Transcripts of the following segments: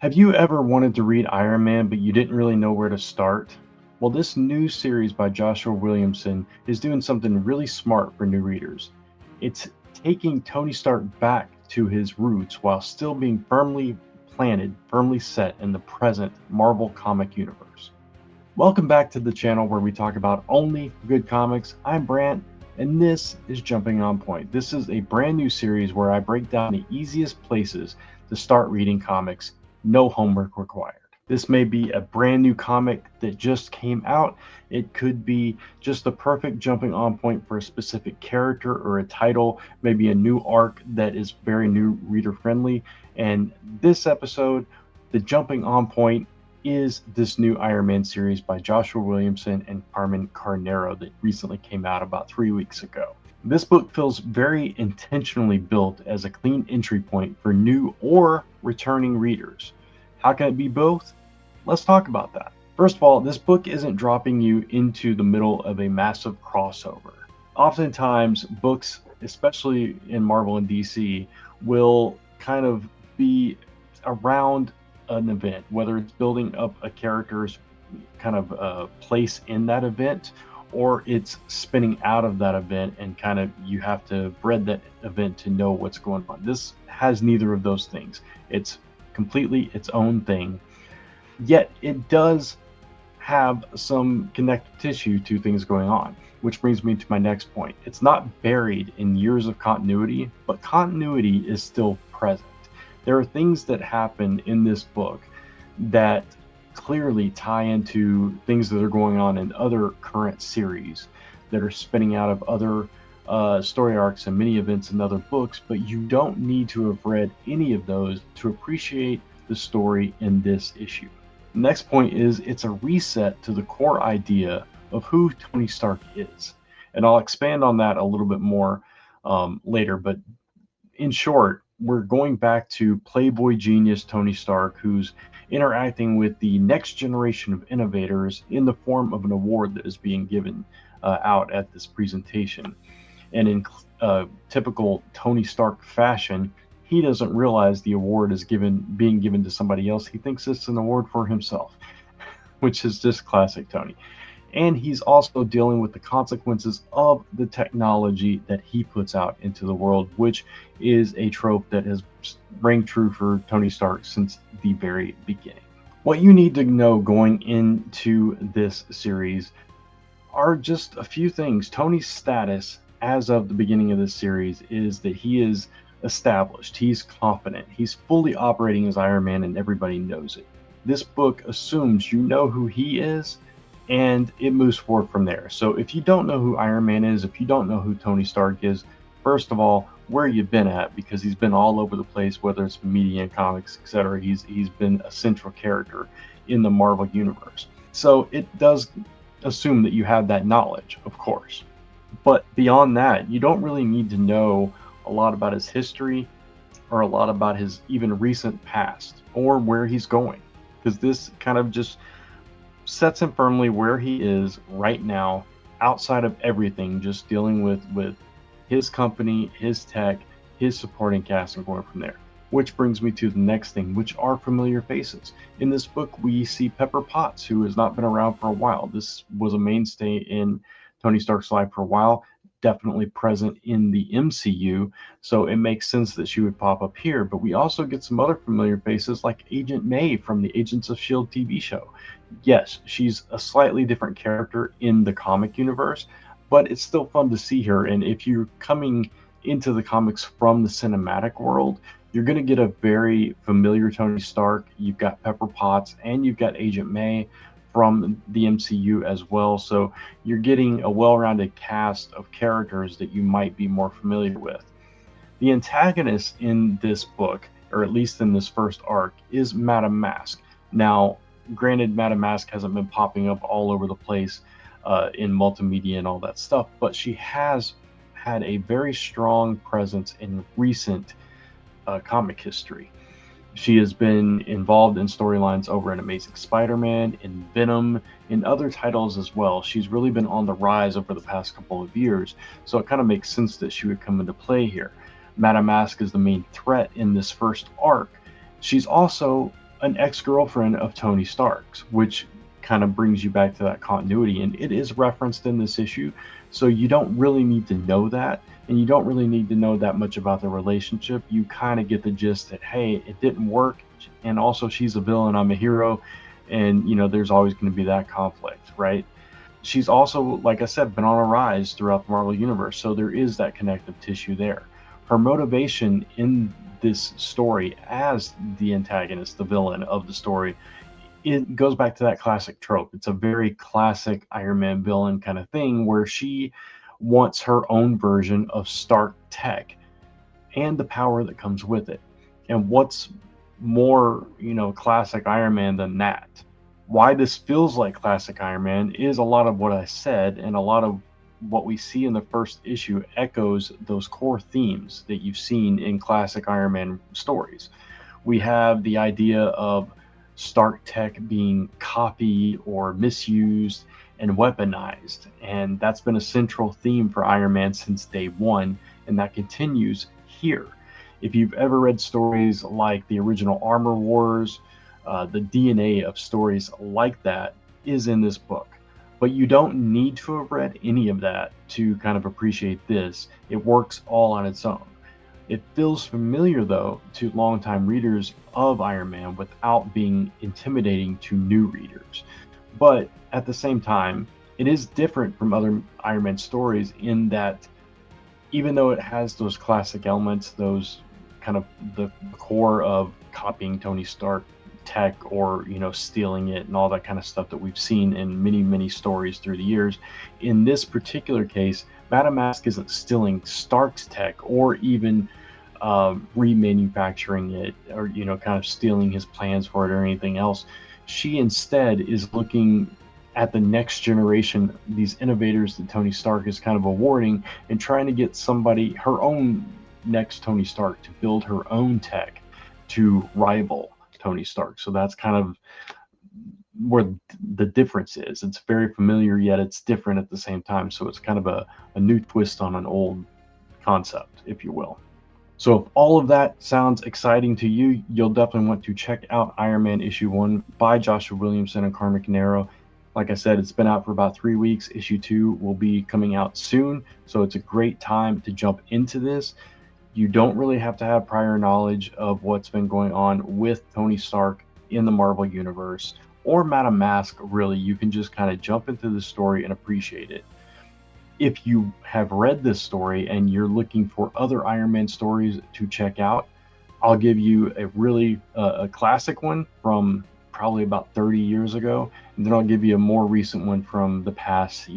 Have you ever wanted to read Iron Man, but you didn't really know where to start? Well, this new series by Joshua Williamson is doing something really smart for new readers. It's taking Tony Stark back to his roots while still being firmly planted, firmly set in the present Marvel comic universe. Welcome back to the channel where we talk about only good comics. I'm Brant, and this is Jumping On Point. This is a brand new series where I break down the easiest places to start reading comics, no homework required. This may be a brand new comic that just came out. It could be just the perfect jumping on point for a specific character or a title, maybe a new arc that is very new reader friendly. And this episode, the jumping on point is this new Iron Man series by Joshua Williamson and Carmen Carnero that recently came out about 3 weeks ago. This book feels very intentionally built as a clean entry point for new or returning readers. How can it be both? Let's talk about that. First of all, this book isn't dropping you into the middle of a massive crossover. Oftentimes, books, especially in Marvel and DC, will kind of be around an event, whether it's building up a character's kind of place in that event, or it's spinning out of that event and kind of you have to bread that event to know what's going on. This has neither of those things. It's completely its own thing, yet it does have some connective tissue to things going on, which brings me to my next point. It's not buried in years of continuity, but continuity is still present. There are things that happen in this book that clearly tie into things that are going on in other current series that are spinning out of other story arcs and mini events in other books, but you don't need to have read any of those to appreciate the story in this issue. The next point is it's a reset to the core idea of who Tony Stark is. And I'll expand on that a little bit more later, but in short, we're going back to Playboy genius Tony Stark, who's interacting with the next generation of innovators in the form of an award that is being given out at this presentation. And in typical Tony Stark fashion, he doesn't realize the award is being given to somebody else. He thinks it's an award for himself, which is just classic Tony. And he's also dealing with the consequences of the technology that he puts out into the world, which is a trope that has rang true for Tony Stark since the very beginning. What you need to know going into this series are just a few things. Tony's status as of the beginning of this series is that he is established, he's confident, he's fully operating as Iron Man, and everybody knows it. This book assumes you know who he is, and it moves forward from there. So if you don't know who Iron Man is, if you don't know who Tony Stark is, first of all, where you've been at, because he's been all over the place, whether it's media and comics, etc. He's been a central character in the Marvel universe. So it does assume that you have that knowledge, of course. But beyond that, you don't really need to know a lot about his history or a lot about his even recent past or where he's going, because this kind of just sets him firmly where he is right now, outside of everything, just dealing with his company, his tech, his supporting cast, and going from there. Which brings me to the next thing, which are familiar faces. In this book, we see Pepper Potts, who has not been around for a while. This was a mainstay in Tony Stark's life for a while, definitely present in the MCU, so it makes sense that she would pop up here. But we also get some other familiar faces like Agent May from the Agents of S.H.I.E.L.D. TV show. Yes, she's a slightly different character in the comic universe, but it's still fun to see her. And if you're coming into the comics from the cinematic world, you're going to get a very familiar Tony Stark. You've got Pepper Potts and you've got Agent May from the MCU as well. So you're getting a well-rounded cast of characters that you might be more familiar with. The antagonist in this book, or at least in this first arc, is Madame Mask. Now, granted, Madame Mask hasn't been popping up all over the place in multimedia and all that stuff, but she has had a very strong presence in recent comic history. She has been involved in storylines over in Amazing Spider-Man, in Venom, in other titles as well. She's really been on the rise over the past couple of years, so it kind of makes sense that she would come into play here. Madame Mask is the main threat in this first arc. She's also an ex-girlfriend of Tony Stark's, which kind of brings you back to that continuity. And it is referenced in this issue, so you don't really need to know that, and you don't really need to know that much about the relationship. You kind of get the gist that, hey, it didn't work, and also she's a villain, I'm a hero, and there's always going to be that conflict, right? She's also, like I said, been on a rise throughout the Marvel Universe, so there is that connective tissue there. Her motivation in this story as the antagonist, the villain of the story, it goes back to that classic trope. It's a very classic Iron Man villain kind of thing where she wants her own version of Stark tech and the power that comes with it. And what's more, classic Iron Man than that? Why this feels like classic Iron Man is a lot of what I said, and a lot of what we see in the first issue echoes those core themes that you've seen in classic Iron Man stories. We have the idea of Stark tech being copied or misused and weaponized, and that's been a central theme for Iron Man since day one, and that continues here. If you've ever read stories like the original Armor Wars, the DNA of stories like that is in this book. But you don't need to have read any of that to kind of appreciate this. It works all on its own. It feels familiar, though, to longtime readers of Iron Man without being intimidating to new readers. But at the same time, it is different from other Iron Man stories in that even though it has those classic elements, those kind of the core of copying Tony Stark tech or stealing it and all that kind of stuff that we've seen in many stories through the years, in this particular case Madame Mask isn't stealing Stark's tech or even remanufacturing it or kind of stealing his plans for it or anything else. She instead is looking at the next generation, these innovators that Tony Stark is kind of awarding, and trying to get somebody, her own next Tony Stark, to build her own tech to rival Tony Stark. So that's kind of where the difference is. It's very familiar, yet it's different at the same time. So it's kind of a new twist on an old concept, if you will. So if all of that sounds exciting to you, you'll definitely want to check out Iron Man issue 1 by Joshua Williamson and Carmen Carnero. Like I said, it's been out for about 3 weeks. Issue 2 will be coming out soon, so it's a great time to jump into this. You don't really have to have prior knowledge of what's been going on with Tony Stark in the Marvel Universe or Madame Mask, really. You can just kind of jump into the story and appreciate it. If you have read this story and you're looking for other Iron Man stories to check out, I'll give you a really a classic one from probably about 30 years ago, and then I'll give you a more recent one from the past,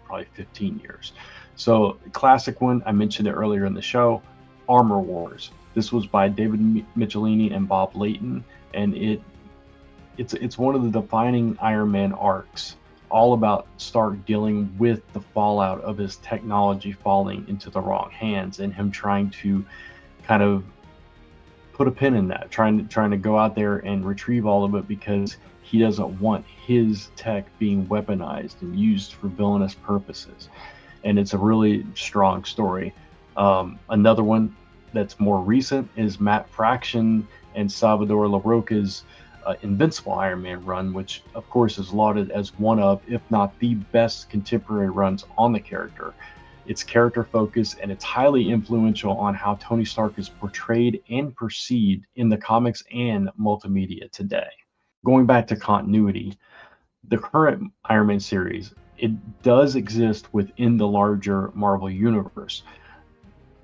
probably 15 years. So classic one, I mentioned it earlier in the show, Armor Wars. This was by David Michelinie and Bob Layton, and it's one of the defining Iron Man arcs, all about Stark dealing with the fallout of his technology falling into the wrong hands and him trying to kind of put a pin in that, trying to go out there and retrieve all of it because he doesn't want his tech being weaponized and used for villainous purposes. And it's a really strong story. Another one that's more recent is Matt Fraction and Salvador Larroca's Invincible Iron Man run, which of course is lauded as one of, if not the best contemporary runs on the character. It's character focused and it's highly influential on how Tony Stark is portrayed and perceived in the comics and multimedia today. Going back to continuity, the current Iron Man series, it does exist within the larger Marvel universe.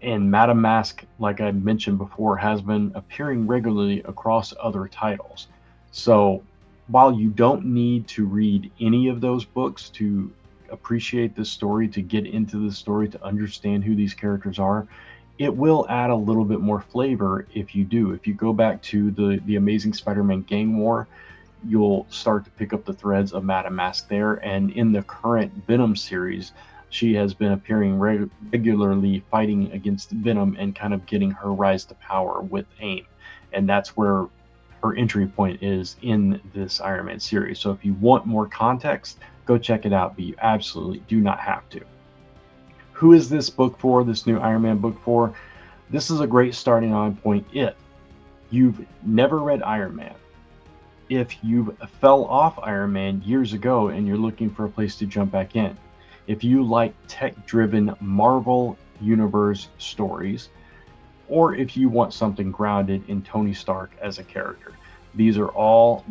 And Madame Mask, like I mentioned before, has been appearing regularly across other titles. So while you don't need to read any of those books to appreciate this story, to get into the story, to understand who these characters are, it will add a little bit more flavor if you do. If you go back to the Amazing Spider-Man Gang War, you'll start to pick up the threads of Madame Mask there. And in the current Venom series, she has been appearing regularly fighting against Venom and kind of getting her rise to power with AIM. And that's where her entry point is in this Iron Man series. So if you want more context, go check it out, but you absolutely do not have to. Who is this book for, this new Iron Man book for? This is a great starting on point if you've never read Iron Man, if you fell off Iron Man years ago and you're looking for a place to jump back in, if you like tech-driven Marvel Universe stories, or if you want something grounded in Tony Stark as a character. These are all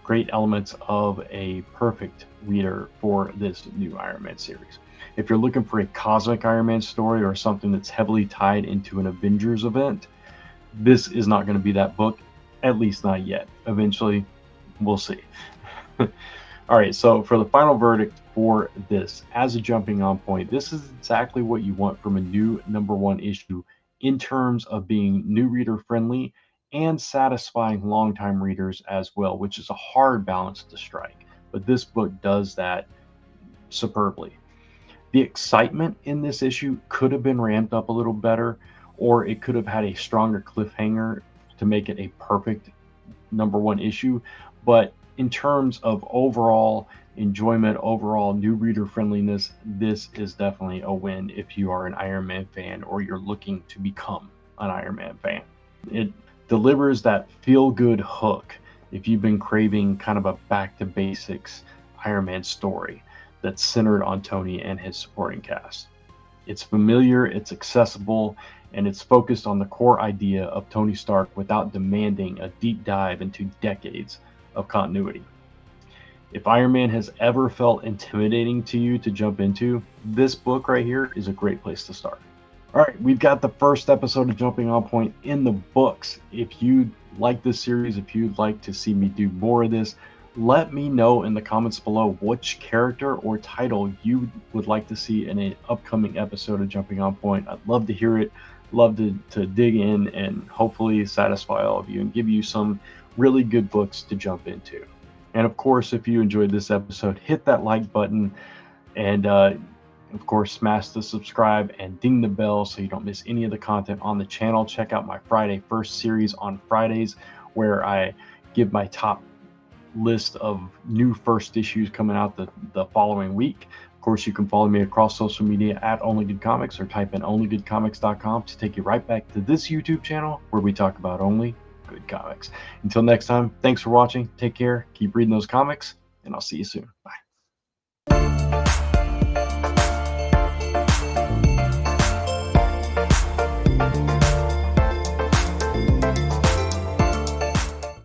great elements of a perfect reader for this new Iron Man series. If you're looking for a cosmic Iron Man story or something that's heavily tied into an Avengers event, this is not going to be that book, at least not yet. Eventually, we'll see. All right, so for the final verdict for this, as a jumping on point, this is exactly what you want from a new #1 issue in terms of being new reader friendly and satisfying longtime readers as well, which is a hard balance to strike. But this book does that superbly. The excitement in this issue could have been ramped up a little better, or it could have had a stronger cliffhanger to make it a perfect #1 issue. But in terms of overall enjoyment, overall new reader friendliness, this is definitely a win if you are an Iron Man fan or you're looking to become an Iron Man fan. It delivers that feel-good hook if you've been craving kind of a back to basics Iron Man story that's centered on Tony and his supporting cast. It's familiar, it's accessible, and it's focused on the core idea of Tony Stark without demanding a deep dive into decades of continuity. If Iron Man has ever felt intimidating to you to jump into, this book right here is a great place to start. All right, we've got the first episode of Jumping On Point in the books. If you like this series, if you'd like to see me do more of this, let me know in the comments below which character or title you would like to see in an upcoming episode of Jumping On Point. I'd love to hear it, love to dig in and hopefully satisfy all of you and give you some really good books to jump into. And of course, if you enjoyed this episode, hit that like button and of course, smash the subscribe and ding the bell so you don't miss any of the content on the channel. Check out my Friday First series on Fridays where I give my top list of new first issues coming out the following week. Of course, you can follow me across social media at OnlyGoodComics or type in OnlyGoodComics.com to take you right back to this YouTube channel where we talk about only good comics. Until next time, thanks for watching. Take care, keep reading those comics, and I'll see you soon. Bye.